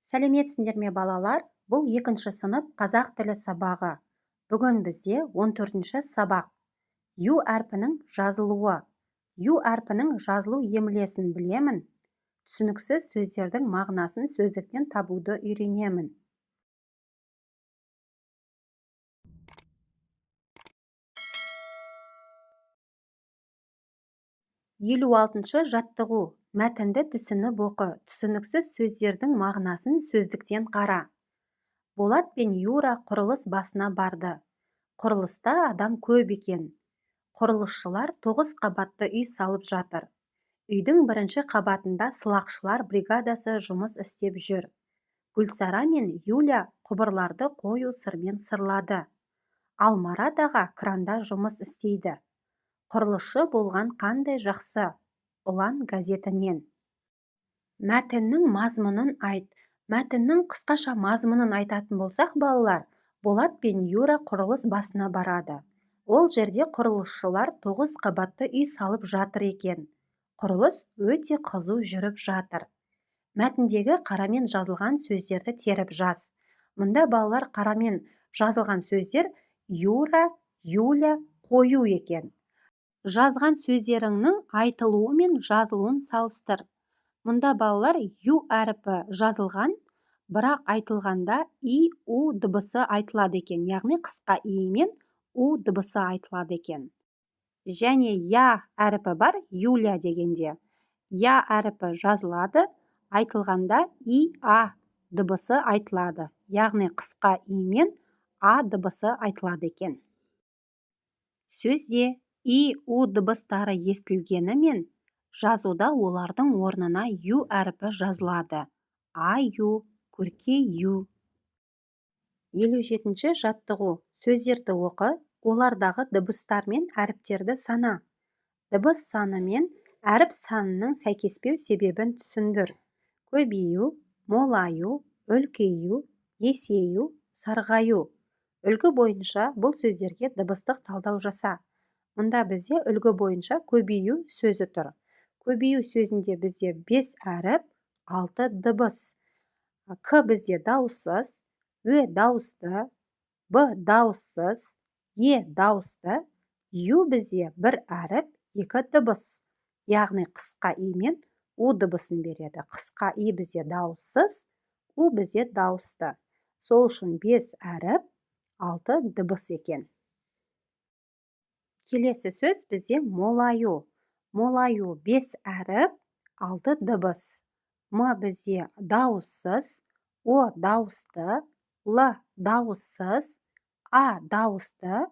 Сәлеметсіңдер ме балалар? Бұл екінші сынып қазақ тілі сабағы. Бүгін бізде 14-ші сабақ. Ю әрпінің жазылуы. Ю әрпінің жазылу емлесін білемін. Түсініксіз сөздердің мағынасын сөздіктен табуды үйренемін. 56-шы жаттығу. Мәтінді түсініп оқы. Түсініксіз сөздердің мағынасын сөздіктен қара. Болат пен Юра құрылыс басына барды. Құрылыста адам көп екен. Құрылысшылар 9 қабатты үй салып жатыр. Үйдің бірінші қабатында сылақшылар бригадасы жұмыс істеп жүр. Гүлсара мен Юля құбырларды қою сырмен сырлады. Ал Марат аға кранда жұмыс істейді. Құрылысшы болған қандай жақсы. Ұлан газетінен. Мәтіннің мазмұнын айт. Мәтіннің қысқаша мазмұнын айтатын болсақ, балалар, Болат пен Юра құрылыс басына барады. Ол жерде құрылысшылар 9 қабатты үй салып жатыр екен. Құрылыс өте қызу жүріп жатыр. Мәтіндегі қарамен жазылған сөздерді теріп жаз. Мұнда балалар қарамен жазылған сөздер Юра, Юля, қою екен. Жазған сөздеріңнің айтылуы мен жазылуын салыстыр. Мұнда балалар ю әріпі жазылған, бірақ айтылғанда и, у дыбысы айтылады екен. Яғни қысқа и мен у дыбысы айтылады екен. Және я әріпі бар Юля дегенде. Я әріпі жазылады, айтылғанда и, а дыбысы айтылады. Яғни қысқа и мен а дыбысы айтылады екен. Сөзде и, у дыбыстары естілгенімен, жазуда олардың орнына ю әріпі жазылады. Аю, көрке ю. 57-ші жаттығу. Сөздерді оқы, олардағы дыбыстар мен әріптерді сана. Дыбыс саны мен әріп санының сәйкеспеу себебін түсіндір. Көбею, молаю, үлкею, есею, сарғаю. Үлгі бойынша бұл сөздерге дыбыстық талдау жаса. Мұнда бізде үлгі бойынша көбею сөзі тұр. Көбею сөзінде бізде 5 әріп, 6 дыбыс. К бізде дауыссыз, Ö дауысты, Б дауыссыз, Е дауысты, Ю бізде 1 әріп, 2 дыбыс. Яғни қысқа и мен у дыбысын береді. Қысқа и бізде дауыссыз, у бізде дауысты. Сол үшін 5 әріп, 6 дыбыс екен. Келесі сөз бізде молаю. Молаю 5 әріп, 6 дыбыс. М бізде дауыссыз, О дауысты, Л дауыссыз, А дауысты,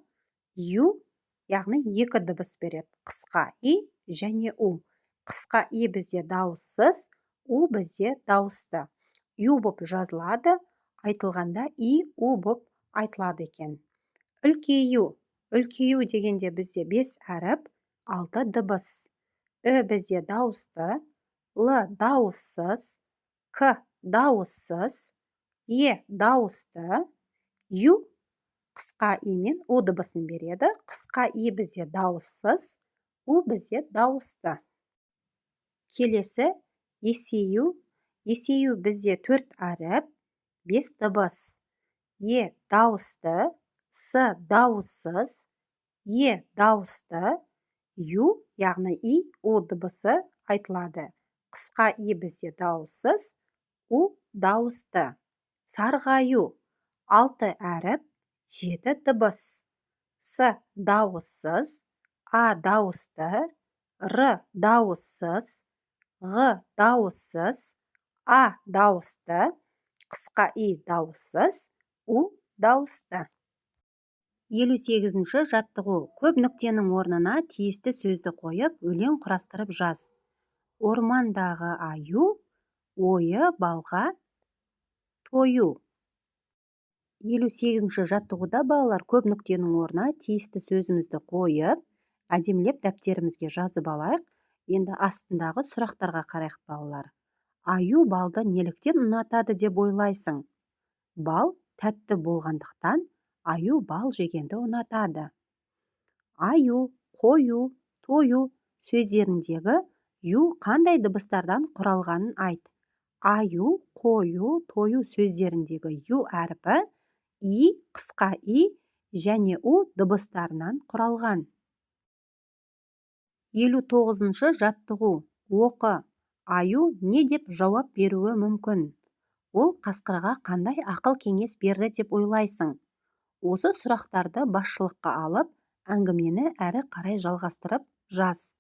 Ю, яғни 2 дыбыс береді. Қысқа и және у. Қысқа и бізде дауыссыз, у бізде дауысты. Ю боп жазылады, айтылғанда и, у боп айтылады екен. Үлкею. Үлкею дегенде бізде 5 әріп, 6 дыбыс. Ö бізде дауысты, Л дауыссыз, К дауыссыз, Е дауысты, Ю қысқа и мен у дыбысын береді. Қысқа и бізде дауыссыз, у бізде дауысты. Келесі есею. Есею бізде 4 әріп, 5 дыбыс. Е дауысты, С дауыссыз, Е дауысты, Ю, яғни и, у дыбысы айтылады. Қысқа и бізде дауыссыз, у дауысты. Сарғаю. 6 әріп, 7 дыбыс. С дауыссыз, А дауысты, Р дауыссыз, Ғ дауыссыз, А дауысты, қысқа и дауыссыз, у дауысты. 58-ші жаттығу. Көп нүктенің орнына тиісті сөзді қойып, өлең құрастырып жаз. Ормандағы аю, ойы балға тою. 58-ші жаттығуда балалар көп нүктенің орнына тиісті сөзімізді қойып, әдемілеп дәптерімізге жазып алайық. Енді астындағы сұрақтарға қарайық балалар. Аю балды неліктен ұнатады деп ойлайсың? Бал тәтті болғандықтан аю бал жегенді ұнатады. Аю, қою, тою сөздеріндегі ю қандай дыбыстардан құралғанын айт. аю, қою, тою сөздеріндегі ю әрпі и, қысқа и және у дыбыстарынан құралған. 59-шы жаттығу. Оқы. Аю не деп жауап беруі мүмкін? Ол қасқырға қандай ақыл-кеңес берді деп ойлайсың? Осы сұрақтарды басшылыққа алып, әңгімені әрі қарай жалғастырып жаз.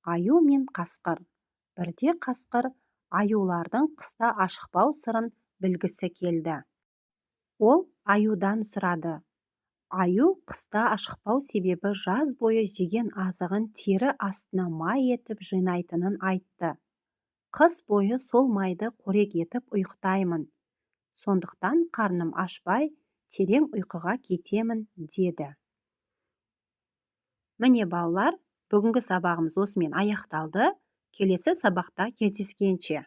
Аю мен қасқыр. Бірде қасқыр аюлардың қыста ашықпау сырын білгісі келді. Ол аюдан сұрады. Аю қыста ашықпау себебі жаз бойы жеген азығын тері астына май етіп жинайтынын айтты. Қыс бойы сол майды қорек етіп ұйықтаймын. Сондықтан қарным ашпай, терең ұйқыға кетемін, деді. Міне балалар, бүгінгі сабағымыз осымен аяқталды. Келесі сабақта кездескенше.